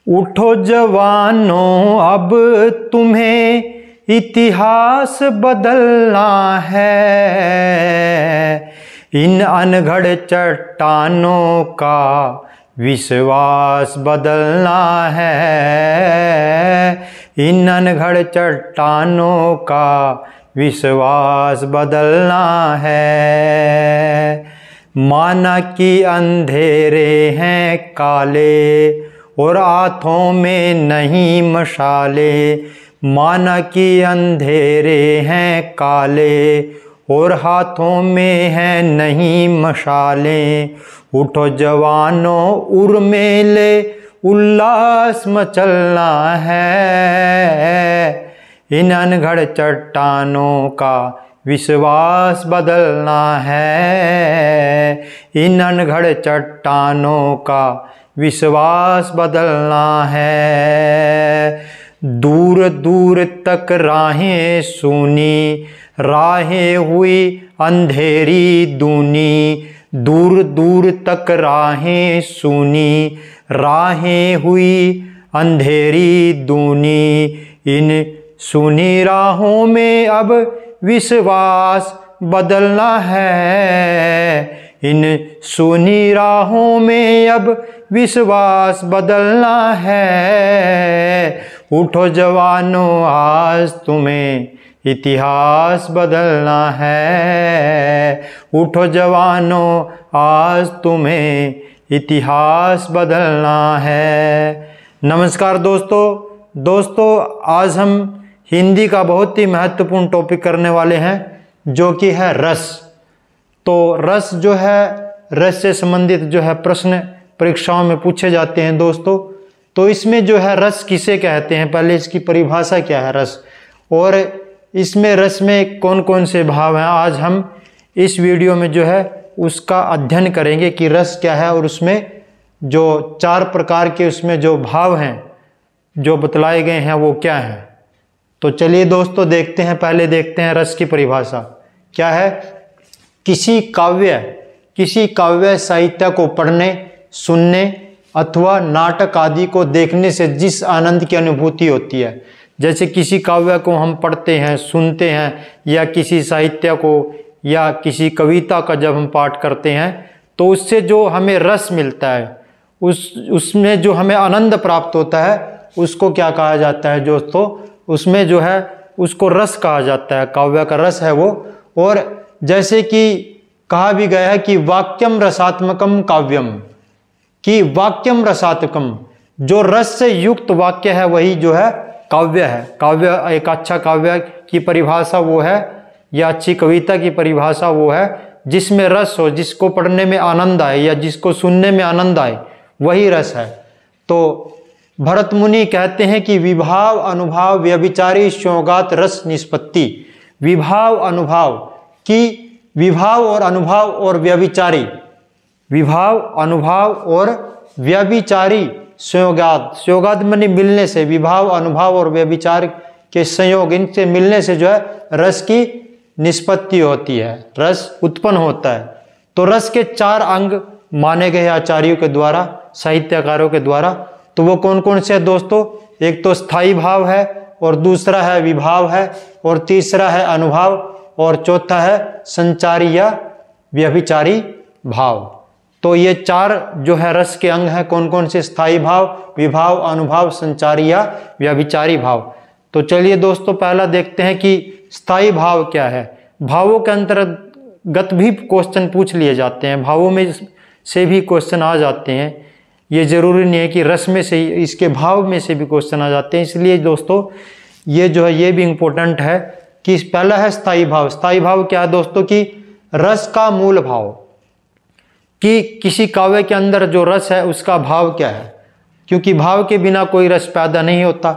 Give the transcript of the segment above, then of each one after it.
उठो जवानों, अब तुम्हें इतिहास बदलना है। इन अनगढ़ चट्टानों का विश्वास बदलना है। इन अनगढ़ चट्टानों का विश्वास बदलना है। माना कि अंधेरे हैं काले और हाथों में नहीं मशाले। माना कि अंधेरे हैं काले और हाथों में है नहीं मशाले। उठो जवानों, उर्मेले उल्लास मचलना है। इन अनगढ़ चट्टानों का विश्वास बदलना है। इन अनगढ़ चट्टानों का विश्वास बदलना है। दूर दूर तक राहें सूनी, राहें हुई अंधेरी दूनी। दूर दूर तक राहें सूनी, राहें हुई अंधेरी दूनी। इन सुनी राहों में अब विश्वास बदलना है। इन सुनी राहों में अब विश्वास बदलना है। उठो जवानों, आज तुम्हें इतिहास बदलना है। उठो जवानों, आज तुम्हें इतिहास बदलना है। नमस्कार दोस्तों, आज हम हिंदी का बहुत ही महत्वपूर्ण टॉपिक करने वाले हैं, जो कि है रस। तो रस जो है, रस से संबंधित जो है प्रश्न परीक्षाओं में पूछे जाते हैं दोस्तों। तो इसमें जो है रस किसे कहते हैं, पहले इसकी परिभाषा क्या है रस, और इसमें रस में कौन कौन से भाव हैं, आज हम इस वीडियो में जो है उसका अध्ययन करेंगे कि रस क्या है और उसमें जो 4 प्रकार के उसमें जो भाव हैं जो बतलाए गए हैं वो क्या हैं। तो चलिए दोस्तों देखते हैं, पहले देखते हैं रस की परिभाषा क्या है। किसी काव्य साहित्य को पढ़ने, सुनने अथवा नाटक आदि को देखने से जिस आनंद की अनुभूति होती है, जैसे किसी काव्य को हम पढ़ते हैं, सुनते हैं, या किसी साहित्य को या किसी कविता का जब हम पाठ करते हैं तो उससे जो हमें रस मिलता है, उसमें जो हमें आनंद प्राप्त होता है, उसको क्या कहा जाता है दोस्तों, उसमें जो है उसको रस कहा जाता है। काव्य का रस है वो। और जैसे कि कहा भी गया है कि वाक्यम रसात्मकम काव्यम, कि वाक्यम रसात्मकम, जो रस से युक्त वाक्य है वही जो है काव्य है। काव्य, एक अच्छा काव्य की परिभाषा वो है, या अच्छी कविता की परिभाषा वो है जिसमें रस हो, जिसको पढ़ने में आनंद आए या जिसको सुनने में आनंद आए, वही रस है। तो भरत मुनि कहते हैं कि विभाव अनुभाव व्यभिचारी स्योगात रस निष्पत्ति। विभाव अनुभाव की, विभाव और अनुभाव और व्यभिचारी, विभाव अनुभाव और व्यभिचारी संयोगात माने मिलने से, विभाव अनुभाव और व्यभिचार के संयोग, इनसे मिलने से जो है रस की निष्पत्ति होती है, रस उत्पन्न होता है। तो रस के 4 अंग माने गए आचार्यों के द्वारा, साहित्यकारों के द्वारा। तो वो कौन कौन से हैं दोस्तों, एक तो स्थायी भाव है, और दूसरा है विभाव है, और तीसरा है अनुभाव, और चौथा है संचारी या व्यभिचारी भाव। तो ये 4 जो है रस के अंग हैं, कौन कौन से, स्थायी भाव, विभाव, अनुभाव, संचारी या व्यभिचारी भाव। तो चलिए दोस्तों पहला देखते हैं कि स्थायी भाव क्या है। भावों के अंतर्गत भी क्वेश्चन पूछ लिए जाते हैं, भावों में से भी क्वेश्चन आ जाते हैं। ये जरूरी नहीं है कि रस में से, इसके भाव में से भी क्वेश्चन आ जाते हैं। इसलिए दोस्तों ये जो है ये भी इम्पोर्टेंट है कि पहला है स्थायी भाव। स्थायी भाव क्या है दोस्तों, कि रस का मूल भाव, कि किसी काव्य के अंदर जो रस है उसका भाव क्या है, क्योंकि भाव के बिना कोई रस पैदा नहीं होता।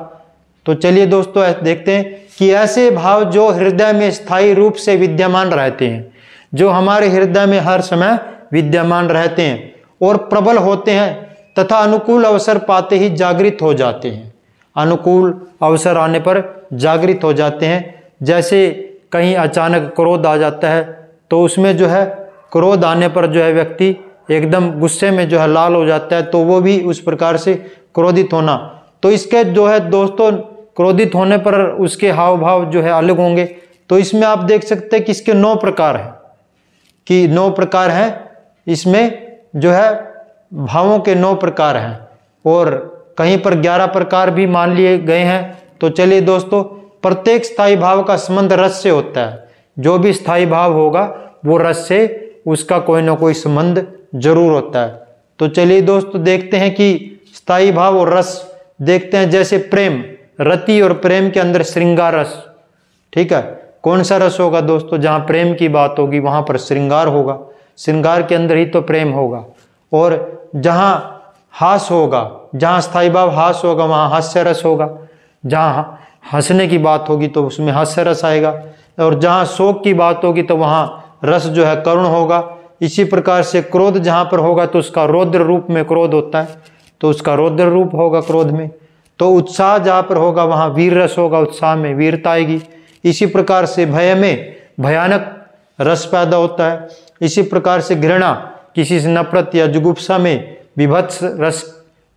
तो चलिए दोस्तों देखते हैं कि ऐसे भाव जो हृदय में स्थायी रूप से विद्यमान रहते हैं, जो हमारे हृदय में हर समय विद्यमान रहते हैं और प्रबल होते हैं तथा अनुकूल अवसर पाते ही जागृत हो जाते हैं। अनुकूल अवसर आने पर जागृत हो जाते हैं। जैसे कहीं अचानक क्रोध आ जाता है तो उसमें जो है क्रोध आने पर जो है व्यक्ति एकदम गुस्से में जो है लाल हो जाता है, तो वो भी उस प्रकार से क्रोधित होना, तो इसके जो है दोस्तों क्रोधित होने पर उसके हाव भाव जो है अलग होंगे। तो इसमें आप देख सकते हैं कि इसके 9 प्रकार हैं, कि 9 प्रकार हैं, इसमें जो है भावों के 9 प्रकार हैं, और कहीं पर 11 प्रकार भी मान लिए गए हैं। तो चलिए दोस्तों, प्रत्येक स्थायी भाव का संबंध रस से होता है। जो भी स्थायी भाव होगा वो रस से उसका कोई ना कोई संबंध जरूर होता है। तो चलिए दोस्तों देखते हैं कि स्थायी भाव और रस देखते हैं। जैसे प्रेम, रति और प्रेम के अंदर श्रृंगार रस, ठीक है। कौन सा रस होगा दोस्तों? जहाँ प्रेम की बात होगी वहाँ पर श्रृंगार होगा, श्रृंगार के अंदर ही तो प्रेम होगा। और जहाँ हास होगा, जहाँ स्थायी भाव हास होगा वहाँ हास्य रस होगा, जहाँ हंसने की बात होगी तो उसमें हास्य रस आएगा, और जहाँ शोक की बात होगी तो वहाँ रस जो है करुण होगा। इसी प्रकार से क्रोध जहाँ पर होगा तो उसका रौद्र रूप में क्रोध होता है, तो उसका रौद्र रूप होगा क्रोध में। तो उत्साह जहाँ पर होगा वहाँ वीर रस होगा, उत्साह में वीरता आएगी। इसी प्रकार से भय में भयानक रस पैदा होता है। इसी प्रकार से घृणा, किसी से नफरत या जुगुप्सा में विभत्स रस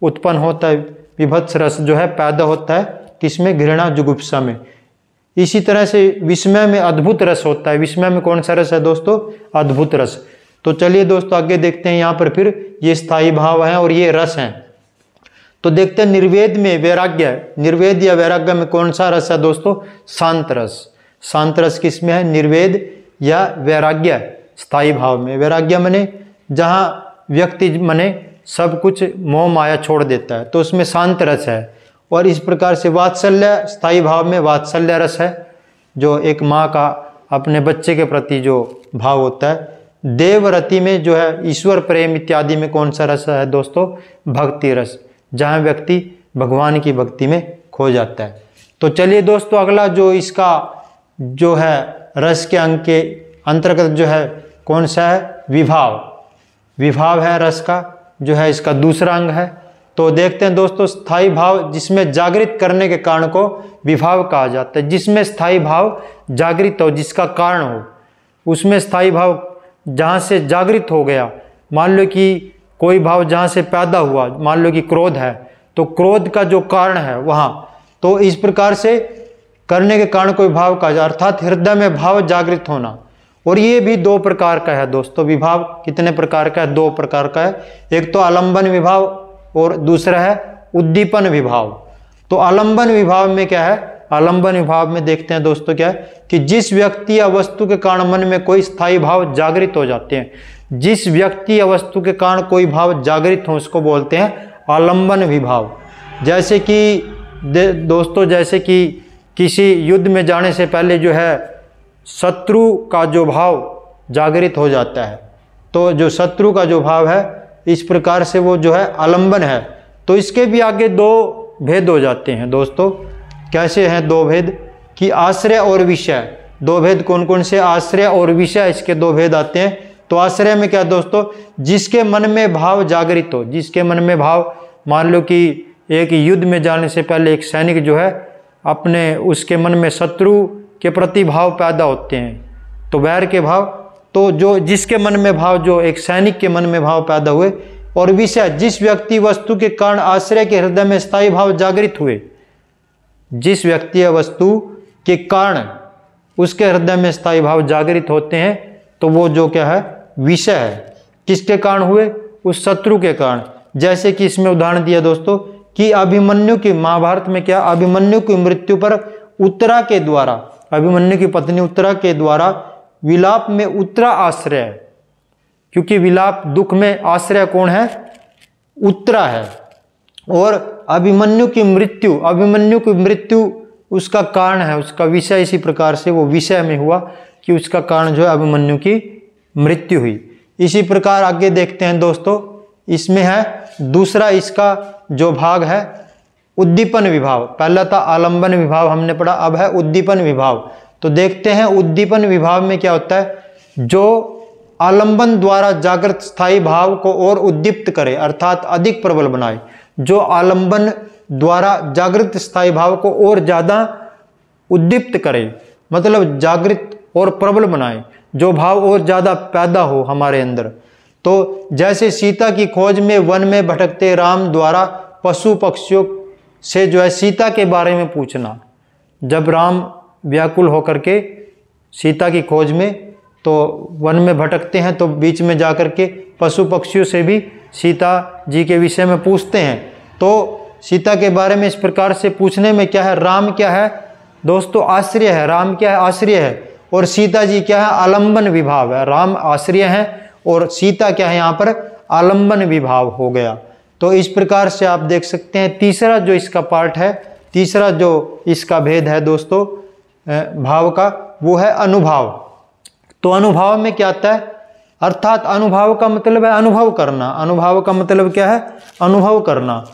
उत्पन्न होता है, विभत्स रस जो है पैदा होता है, किसमें? घृणा जुगुप्सा में। इसी तरह से विस्मय में अद्भुत रस होता है। विस्मय में कौन सा रस है दोस्तों? अद्भुत रस। तो चलिए दोस्तों आगे देखते हैं, यहाँ पर फिर ये स्थायी भाव हैं और ये रस हैं। तो देखते हैं निर्वेद में वैराग्य, निर्वेद या वैराग्य में कौन सा रस है दोस्तों? शांत रस। शांत रस किस में है? निर्वेद या वैराग्य स्थायी भाव में। वैराग्य मने जहाँ व्यक्ति मने सब कुछ मोह माया छोड़ देता है, तो उसमें शांत रस है। और इस प्रकार से वात्सल्य स्थायी भाव में वात्सल्य रस है, जो एक माँ का अपने बच्चे के प्रति जो भाव होता है। देवरति में जो है ईश्वर प्रेम इत्यादि में कौन सा रस है दोस्तों? भक्ति रस, जहाँ व्यक्ति भगवान की भक्ति में खो जाता है। तो चलिए दोस्तों अगला जो इसका जो है रस के अंग के अंतर्गत जो है कौन सा है? विभाव। विभाव है रस का जो है इसका दूसरा अंग है। तो देखते हैं दोस्तों, स्थायी भाव जिसमें जागृत करने के कारण को विभाव कहा जाता है। जिसमें स्थायी भाव जागृत हो, जिसका कारण हो, उसमें स्थायी भाव जहाँ से जागृत हो गया। मान लो कि कोई भाव जहाँ से पैदा हुआ, मान लो कि क्रोध है, तो क्रोध का जो कारण है वहाँ, तो इस प्रकार से करने के कारण कोई भाव कहा जाए, अर्थात हृदय में भाव जागृत होना। और ये भी 2 प्रकार का है दोस्तों। विभाव कितने प्रकार का है? 2 प्रकार का है। एक तो आलंबन विभाव और दूसरा है उद्दीपन विभाव। तो आलंबन विभाव में क्या है? आलंबन विभाव में देखते हैं दोस्तों क्या है कि जिस व्यक्ति या वस्तु के कारण मन में कोई स्थायी भाव जागृत हो जाते हैं, जिस व्यक्ति या वस्तु के कारण कोई भाव जागृत हो उसको बोलते हैं आलंबन विभाव। जैसे कि दोस्तों, जैसे कि किसी युद्ध में जाने से पहले जो है शत्रु का जो भाव जागृत हो जाता है, तो जो शत्रु का जो भाव है इस प्रकार से वो जो है आलंबन है। तो इसके भी आगे 2 भेद हो जाते हैं दोस्तों। कैसे हैं 2 भेद? कि आश्रय और विषय। 2 भेद कौन कौन से? आश्रय और विषय, इसके 2 भेद आते हैं। तो आश्रय में क्या दोस्तों? जिसके मन में भाव जागृत हो, जिसके मन में भाव, मान लो कि एक युद्ध में जाने से पहले एक सैनिक जो है अपने उसके मन में शत्रु के प्रति भाव पैदा होते हैं, तो वैर के भाव। तो जो जिसके मन में भाव, जो एक सैनिक के मन में भाव पैदा हुए। और विषय, जिस व्यक्ति वस्तु के कारण आश्रय के हृदय में स्थायी भाव जागृत हुए, जिस व्यक्ति या वस्तु के कारण उसके हृदय में स्थायी भाव जागृत होते हैं, तो वो जो क्या है? विषय है। किसके कारण हुए? उस शत्रु के कारण। जैसे कि इसमें उदाहरण दिया दोस्तों कि अभिमन्यु की, महाभारत में क्या, अभिमन्यु की मृत्यु पर उत्तरा के द्वारा, अभिमन्यु की पत्नी उत्तरा के द्वारा विलाप में उत्तरा आश्रय है, क्योंकि विलाप दुख में आश्रय कौन है? उत्तरा है। और अभिमन्यु की मृत्यु, अभिमन्यु की मृत्यु उसका कारण है, उसका विषय इसी प्रकार से वो विषय में हुआ कि उसका कारण जो है अभिमन्यु की मृत्यु हुई। इसी प्रकार आगे देखते हैं दोस्तों, इसमें है दूसरा इसका जो भाग है उद्दीपन विभाव। पहला था आलंबन विभाव हमने पढ़ा, अब है उद्दीपन विभाव। तो देखते हैं उद्दीपन विभाव में क्या होता है? जो आलंबन द्वारा जागृत स्थायी भाव को और उद्दीप्त करे, अर्थात अधिक प्रबल बनाए। जो आलंबन द्वारा जागृत स्थायी भाव को और ज्यादा उद्दीप्त करे, मतलब जागृत और प्रबल बनाए, जो भाव और ज्यादा पैदा हो हमारे अंदर। तो जैसे सीता की खोज में वन में भटकते राम द्वारा पशु पक्षियों से जो है सीता के बारे में पूछना। जब राम व्याकुल होकर के सीता की खोज में तो वन में भटकते हैं, तो बीच में जाकर के पशु पक्षियों से भी सीता जी के विषय में पूछते हैं। तो सीता के बारे में इस प्रकार से पूछने में क्या है, राम क्या है दोस्तों, आश्रय है। राम क्या है, आश्रय है। और सीता जी क्या है, आलंबन विभाव है। राम आश्रय है और सीता क्या है, यहाँ पर आलंबन विभाव हो गया। तो इस प्रकार से आप देख सकते हैं। तीसरा जो इसका पार्ट है, तीसरा जो इसका भेद है दोस्तों भाव का, वो है अनुभाव। तो अनुभाव में क्या आता है, अर्थात अनुभाव का मतलब है अनुभव करना। अनुभाव का मतलब क्या है, अनुभव करना।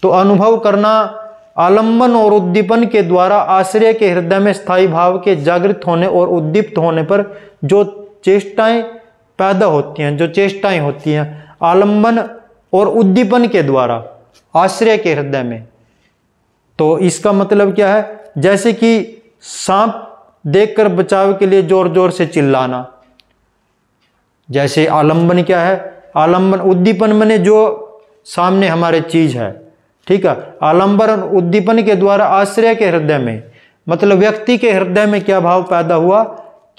तो अनुभव करना आलंबन और उद्दीपन के द्वारा आश्रय के हृदय में स्थायी भाव के जागृत होने और उद्दीप्त होने पर जो चेष्टाएं पैदा होती हैं, जो चेष्टाएं होती हैं आलंबन और उद्दीपन के द्वारा आश्रय के हृदय में। तो इसका मतलब क्या है, जैसे कि सांप देखकर बचाव के लिए जोर जोर से चिल्लाना। जैसे आलंबन क्या है, आलंबन उद्दीपन माने जो सामने हमारे चीज है, ठीक है। आलंबन और उद्दीपन के द्वारा आश्रय के हृदय में, मतलब व्यक्ति के हृदय में क्या भाव पैदा हुआ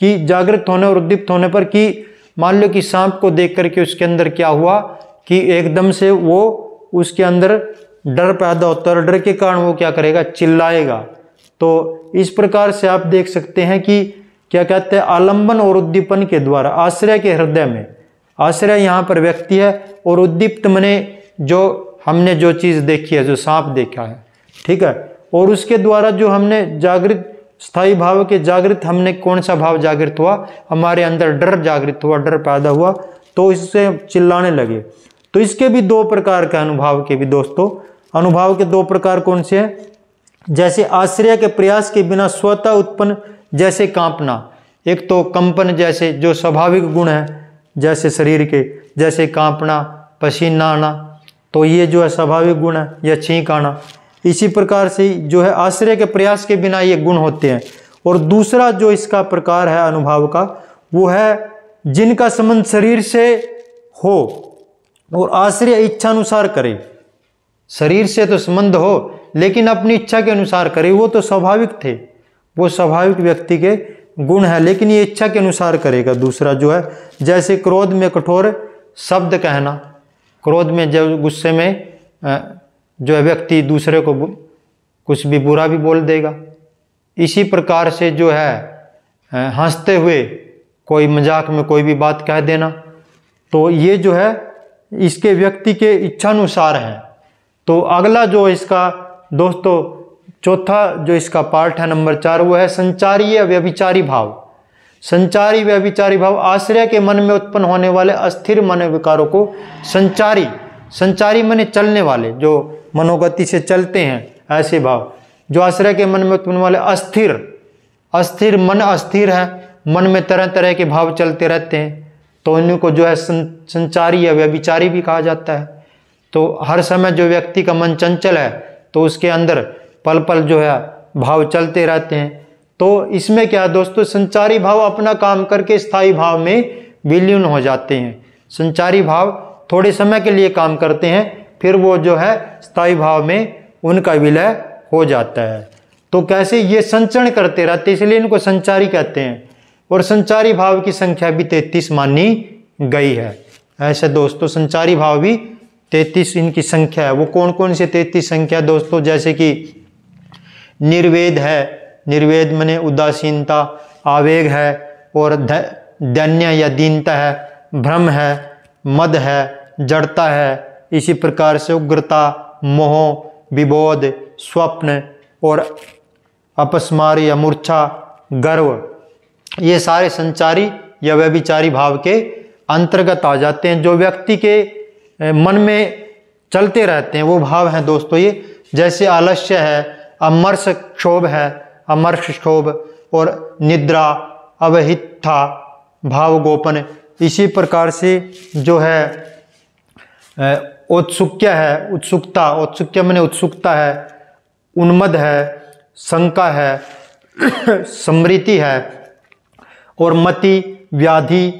कि जागृत होने और उद्दीप्त होने पर, कि मान लो कि सांप को देख करके उसके अंदर क्या हुआ कि एकदम से वो उसके अंदर डर पैदा होता है और डर के कारण वो क्या करेगा, चिल्लाएगा। तो इस प्रकार से आप देख सकते हैं कि क्या कहते हैं, आलंबन और उद्दीपन के द्वारा आश्रय के हृदय में, आश्रय यहाँ पर व्यक्ति है और उद्दीप्त मने जो हमने जो चीज़ देखी है, जो सांप देखा है, ठीक है। और उसके द्वारा जो हमने जागृत स्थायी भाव के जागृत, हमने कौन सा भाव जागृत हुआ, हमारे अंदर डर जागृत हुआ, डर पैदा हुआ, तो इससे चिल्लाने लगे। तो इसके भी दो प्रकार के अनुभाव के भी दोस्तों, अनुभाव के दो प्रकार कौन से हैं, जैसे आश्रय के प्रयास के बिना स्वतः उत्पन्न, जैसे कांपना। एक तो कंपन जैसे जो स्वाभाविक गुण है जैसे शरीर के, जैसे कांपना, पसीना आना, तो ये जो है स्वाभाविक गुण है, या छींक आना। इसी प्रकार से जो है आश्रय के प्रयास के बिना ये गुण होते हैं। और दूसरा जो इसका प्रकार है अनुभाव का, वो है जिनका संबंध शरीर से हो और आश्रय इच्छानुसार करे। शरीर से तो संबंध हो लेकिन अपनी इच्छा के अनुसार करे, वो तो स्वाभाविक थे, वो स्वाभाविक व्यक्ति के गुण है, लेकिन ये इच्छा के अनुसार करेगा। दूसरा जो है, जैसे क्रोध में कठोर शब्द कहना, क्रोध में जब गुस्से में जो है व्यक्ति दूसरे को कुछ भी बुरा भी बोल देगा। इसी प्रकार से जो है हंसते हुए कोई मजाक में कोई भी बात कह देना, तो ये जो है इसके व्यक्ति के इच्छानुसार है। तो अगला जो इसका दोस्तों चौथा जो इसका पार्ट है नंबर 4, वो है संचारी या व्यभिचारी भाव। संचारी व्यभिचारी भाव आश्रय के मन में उत्पन्न होने वाले अस्थिर मन विकारों को संचारी, संचारी माने चलने वाले, जो मनोगति से चलते हैं, ऐसे भाव जो आश्रय के मन में उत्पन्न वाले अस्थिर, अस्थिर मन अस्थिर है, मन में तरह तरह के भाव चलते रहते हैं, तो इन्हीं को जो है संचारी या व्यभिचारी भी कहा जाता है। तो हर समय जो व्यक्ति का मन चंचल है तो उसके अंदर पल पल जो है भाव चलते रहते हैं। तो इसमें क्या है दोस्तों, संचारी भाव अपना काम करके स्थायी भाव में विलीन हो जाते हैं। संचारी भाव थोड़े समय के लिए काम करते हैं, फिर वो जो है स्थायी भाव में उनका विलय हो जाता है। तो कैसे ये संचरण करते रहते, इसलिए इनको संचारी कहते हैं। और संचारी भाव की संख्या भी 33 मानी गई है। ऐसे दोस्तों संचारी भाव भी 33 इनकी संख्या है। वो कौन कौन से 33 संख्या दोस्तों, जैसे कि निर्वेद है, निर्वेद माने उदासीनता, आवेग है, और दैन्य या दीनता है, भ्रम है, मद है, जड़ता है, इसी प्रकार से उग्रता, मोह, विबोध, स्वप्न और अपस्मार या मूर्छा, गर्व, ये सारे संचारी या व्यभिचारी भाव के अंतर्गत आ जाते हैं, जो व्यक्ति के मन में चलते रहते हैं, वो भाव हैं दोस्तों ये। जैसे आलस्य है, अमर्ष क्षोभ है, अमर्ष क्षोभ, और निद्रा, अवहिता, भाव गोपन, इसी प्रकार से जो है औत्सुक्य है, उत्सुकता, औत्सुक्य माने उत्सुकता है, उन्मद है, शंका है, स्मृति है, और मति, व्याधि,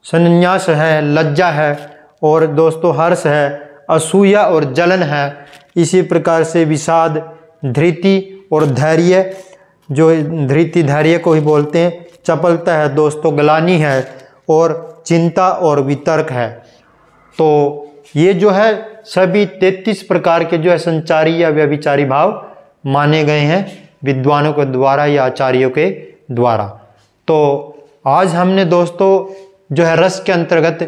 संन्यास है, लज्जा है, और दोस्तों हर्ष है, असूया और जलन है। इसी प्रकार से विषाद, धृति और धैर्य, जो धृति धैर्य को ही बोलते हैं। चपलता है दोस्तों, ग्लानि है, और चिंता और वितर्क है। तो ये जो है सभी 33 प्रकार के जो है संचारी या व्यभिचारी भाव माने गए हैं विद्वानों के द्वारा या आचार्यों के द्वारा। तो आज हमने दोस्तों जो है रस के अंतर्गत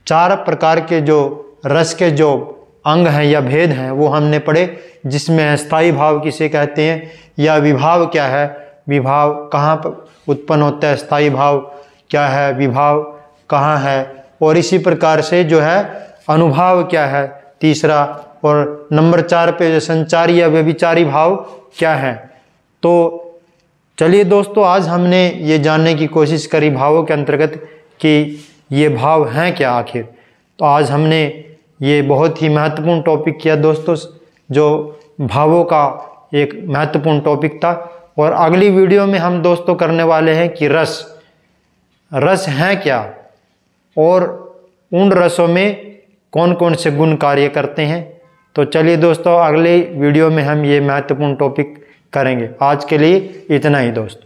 4 प्रकार के जो रस के जो अंग हैं या भेद हैं वो हमने पढ़े, जिसमें स्थायी भाव किसे कहते हैं या विभाव क्या है, विभाव कहाँ पर उत्पन्न होता है, स्थायी भाव क्या है, विभाव कहाँ है, और इसी प्रकार से जो है अनुभाव क्या है तीसरा, और नंबर 4 पे जो संचारी या व्यभिचारी भाव क्या है। तो चलिए दोस्तों, आज हमने ये जानने की कोशिश करी भावों के अंतर्गत कि ये भाव हैं क्या आखिर। तो आज हमने ये बहुत ही महत्वपूर्ण टॉपिक किया दोस्तों, जो भावों का एक महत्वपूर्ण टॉपिक था। और अगली वीडियो में हम दोस्तों करने वाले हैं कि रस हैं क्या, और उन रसों में कौन कौन से गुण कार्य करते हैं। तो चलिए दोस्तों, अगले वीडियो में हम ये महत्वपूर्ण टॉपिक करेंगे। आज के लिए इतना ही दोस्तों।